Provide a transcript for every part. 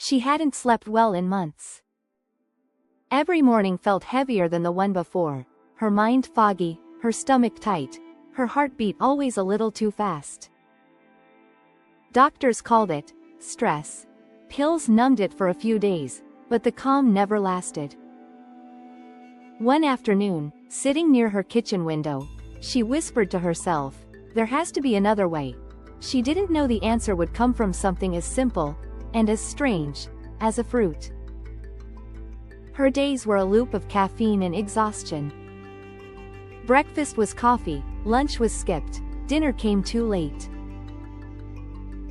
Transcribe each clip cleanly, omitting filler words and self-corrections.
She hadn't slept well in months. Every morning felt heavier than the one before, her mind foggy, her stomach tight, her heartbeat always a little too fast. Doctors called it stress. Pills numbed it for a few days, but the calm never lasted. One afternoon, sitting near her kitchen window, she whispered to herself, "There has to be another way." She didn't know the answer would come from something as simple, and as strange, as a fruit. Her days were a loop of caffeine and exhaustion. Breakfast was coffee, lunch was skipped, dinner came too late.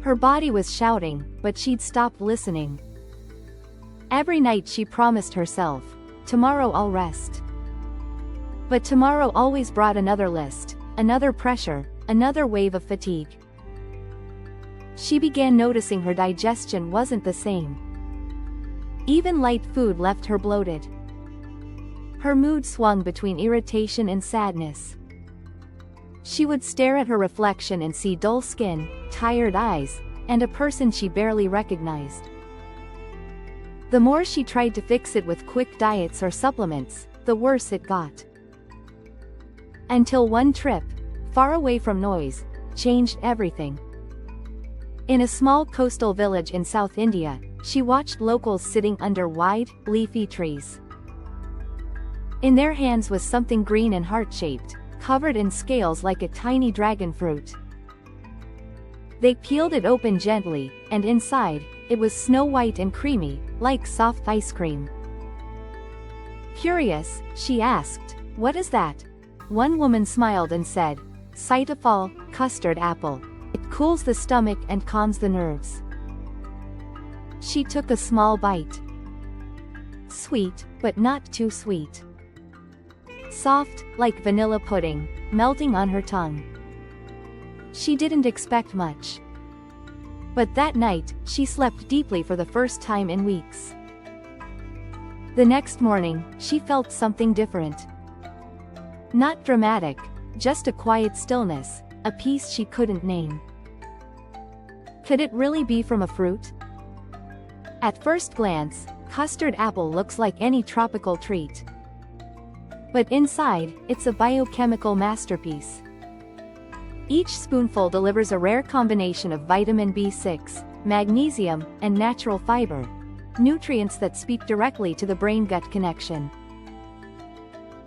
Her body was shouting, but she'd stopped listening. Every night she promised herself, "Tomorrow I'll rest." But tomorrow always brought another list, another pressure, another wave of fatigue. She began noticing her digestion wasn't the same. Even light food left her bloated. Her mood swung between irritation and sadness. She would stare at her reflection and see dull skin, tired eyes, and a person she barely recognized. The more she tried to fix it with quick diets or supplements, the worse it got. Until one trip, far away from noise, changed everything. In a small coastal village in South India, she watched locals sitting under wide, leafy trees. In their hands was something green and heart-shaped, covered in scales like a tiny dragon fruit. They peeled it open gently, and inside, it was snow-white and creamy, like soft ice cream. Curious, she asked, "What is that?" One woman smiled and said, "Cytofol, custard apple. It cools the stomach and calms the nerves." She took a small bite. Sweet, but not too sweet. Soft, like vanilla pudding, melting on her tongue. She didn't expect much. But that night, she slept deeply for the first time in weeks. The next morning, she felt something different. Not dramatic, just a quiet stillness, a peace she couldn't name. Could it really be from a fruit? At first glance, custard apple looks like any tropical treat. But inside, it's a biochemical masterpiece. Each spoonful delivers a rare combination of vitamin B6, magnesium, and natural fiber, nutrients that speak directly to the brain-gut connection.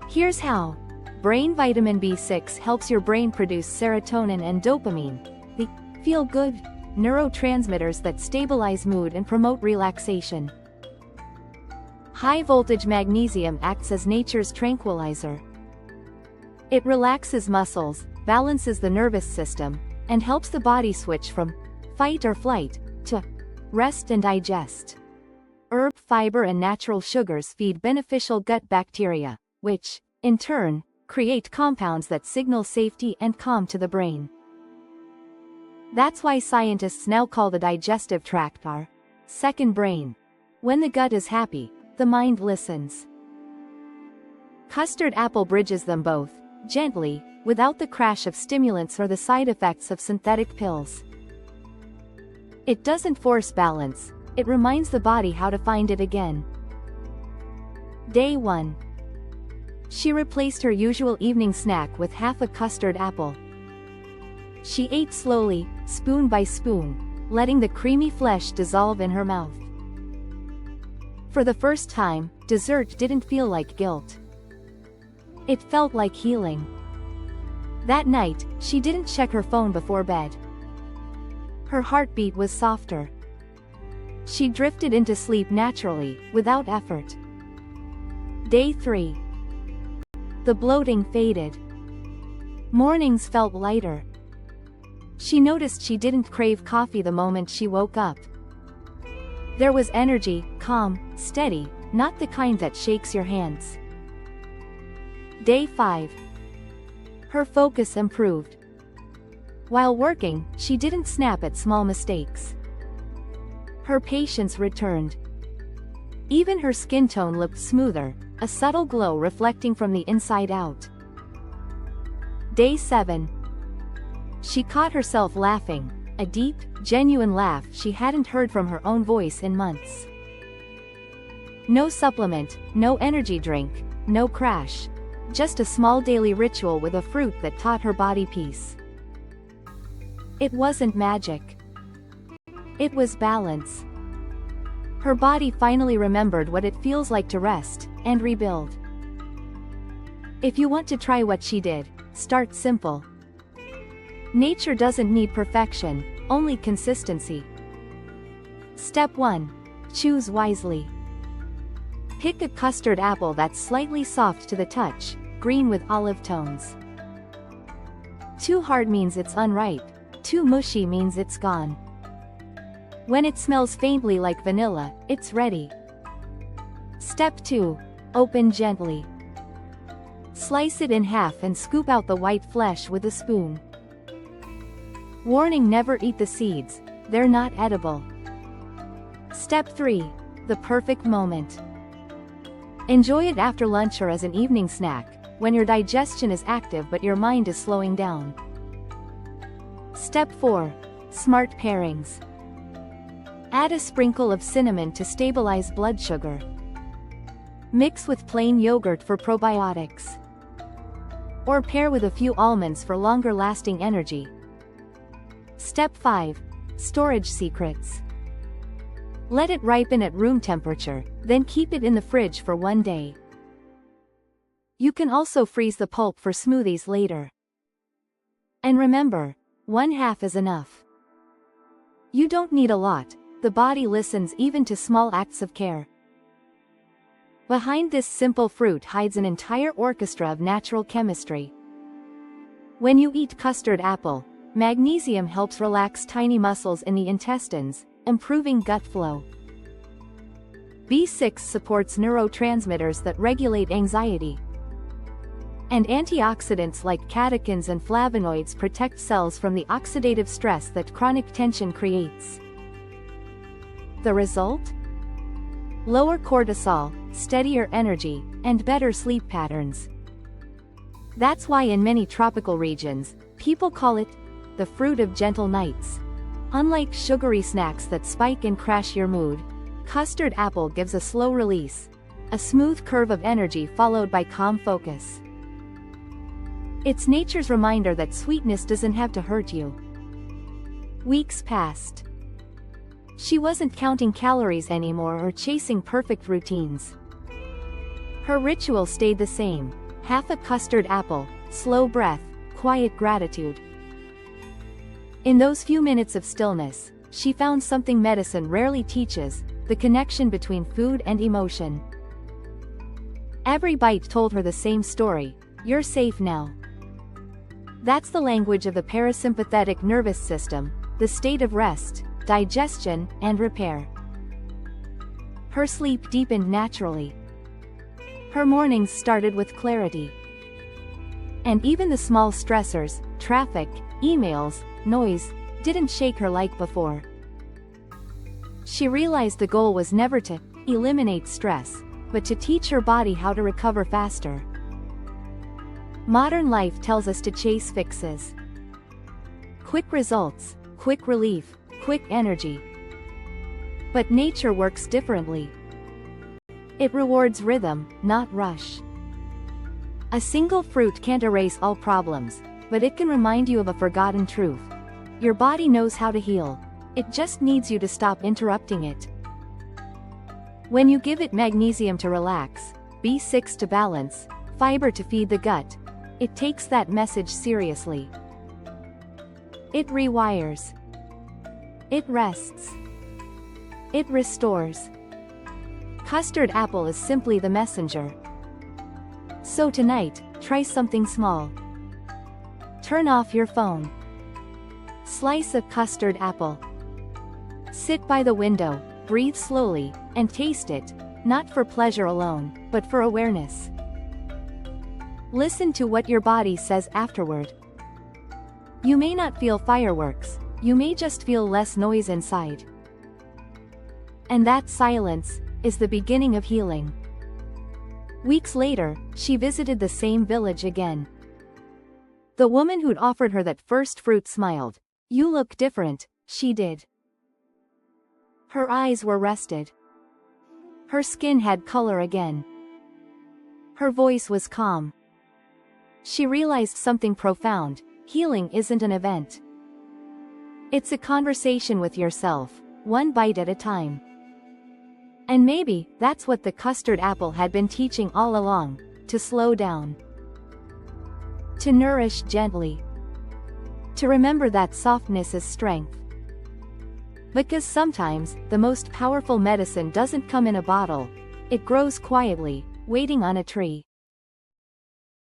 Here's how. Brain vitamin B6 helps your brain produce serotonin and dopamine, the feel-good neurotransmitters that stabilize mood and promote relaxation. High-voltage magnesium acts as nature's tranquilizer. It relaxes muscles, balances the nervous system, and helps the body switch from fight or flight to rest and digest. Herb fiber and natural sugars feed beneficial gut bacteria, which, in turn, create compounds that signal safety and calm to the brain. That's why scientists now call the digestive tract our second brain. When the gut is happy, the mind listens. Custard apple bridges them both, gently, without the crash of stimulants or the side effects of synthetic pills. It doesn't force balance, it reminds the body how to find it again. Day 1. She replaced her usual evening snack with half a custard apple. She ate slowly, spoon by spoon, letting the creamy flesh dissolve in her mouth. For the first time, dessert didn't feel like guilt. It felt like healing. That night, she didn't check her phone before bed. Her heartbeat was softer. She drifted into sleep naturally, without effort. Day 3. The bloating faded. Mornings felt lighter. She noticed she didn't crave coffee the moment she woke up. There was energy, calm, steady, not the kind that shakes your hands. Day 5. Her focus improved. While working, she didn't snap at small mistakes. Her patience returned. Even her skin tone looked smoother, a subtle glow reflecting from the inside out. Day 7. She caught herself laughing, A deep, genuine laugh she hadn't heard from her own voice in months. No supplement, no energy drink, no crash. Just a small daily ritual with a fruit that taught her body peace. It wasn't magic. It was balance. Her body finally remembered what it feels like to rest and rebuild. If you want to try what she did, start simple. Nature doesn't need perfection, only consistency. Step 1. Choose wisely. Pick a custard apple that's slightly soft to the touch, green with olive tones. Too hard means it's unripe, too mushy means it's gone. When it smells faintly like vanilla, it's ready. Step 2. Open gently. Slice it in half and scoop out the white flesh with a spoon. Warning: never eat the seeds, they're not edible. Step 3. The perfect moment. Enjoy it after lunch or as an evening snack, when your digestion is active but your mind is slowing down. Step 4. Smart pairings. Add a sprinkle of cinnamon to stabilize blood sugar. Mix with plain yogurt for probiotics. Or pair with a few almonds for longer-lasting energy. Step 5. Storage secrets. Let it ripen at room temperature, then keep it in the fridge for 1 day. You can also freeze the pulp for smoothies later. And remember, 1/2 is enough. You don't need a lot, the body listens even to small acts of care. Behind this simple fruit hides an entire orchestra of natural chemistry. When you eat custard apple, magnesium helps relax tiny muscles in the intestines, improving gut flow. B6 supports neurotransmitters that regulate anxiety. And antioxidants like catechins and flavonoids protect cells from the oxidative stress that chronic tension creates. The result? Lower cortisol, steadier energy, and better sleep patterns. That's why in many tropical regions, people call it the fruit of gentle nights. Unlike sugary snacks that spike and crash your mood, custard apple gives a slow release, a smooth curve of energy followed by calm focus. It's nature's reminder that sweetness doesn't have to hurt you. Weeks passed. She wasn't counting calories anymore or chasing perfect routines. Her ritual stayed the same: half a custard apple, slow breath, quiet gratitude. In those few minutes of stillness, she found something medicine rarely teaches: the connection between food and emotion. Every bite told her the same story: you're safe now. That's the language of the parasympathetic nervous system, the state of rest, digestion, and repair. Her sleep deepened naturally. Her mornings started with clarity. And even the small stressors, traffic, emails, noise, didn't shake her like before. She realized the goal was never to eliminate stress, but to teach her body how to recover faster. Modern life tells us to chase fixes. Quick results, quick relief, quick energy. But nature works differently. It rewards rhythm, not rush. A single fruit can't erase all problems, but it can remind you of a forgotten truth. Your body knows how to heal. It just needs you to stop interrupting it. When you give it magnesium to relax, B6 to balance, fiber to feed the gut, it takes that message seriously. It rewires. It rests. It restores. Custard apple is simply the messenger. So tonight, try something small. Turn off your phone. Slice a custard apple. Sit by the window, breathe slowly, and taste it, not for pleasure alone, but for awareness. Listen to what your body says afterward. You may not feel fireworks, you may just feel less noise inside. And that silence is the beginning of healing. Weeks later, she visited the same village again. The woman who'd offered her that first fruit smiled. "You look different, She did. Her eyes were rested. Her skin had color again. Her voice was calm. She realized something profound: healing isn't an event. It's a conversation with yourself, one bite at a time. And maybe, that's what the custard apple had been teaching all along: to slow down. To nourish gently. To remember that softness is strength. Because sometimes, the most powerful medicine doesn't come in a bottle. It grows quietly, waiting on a tree.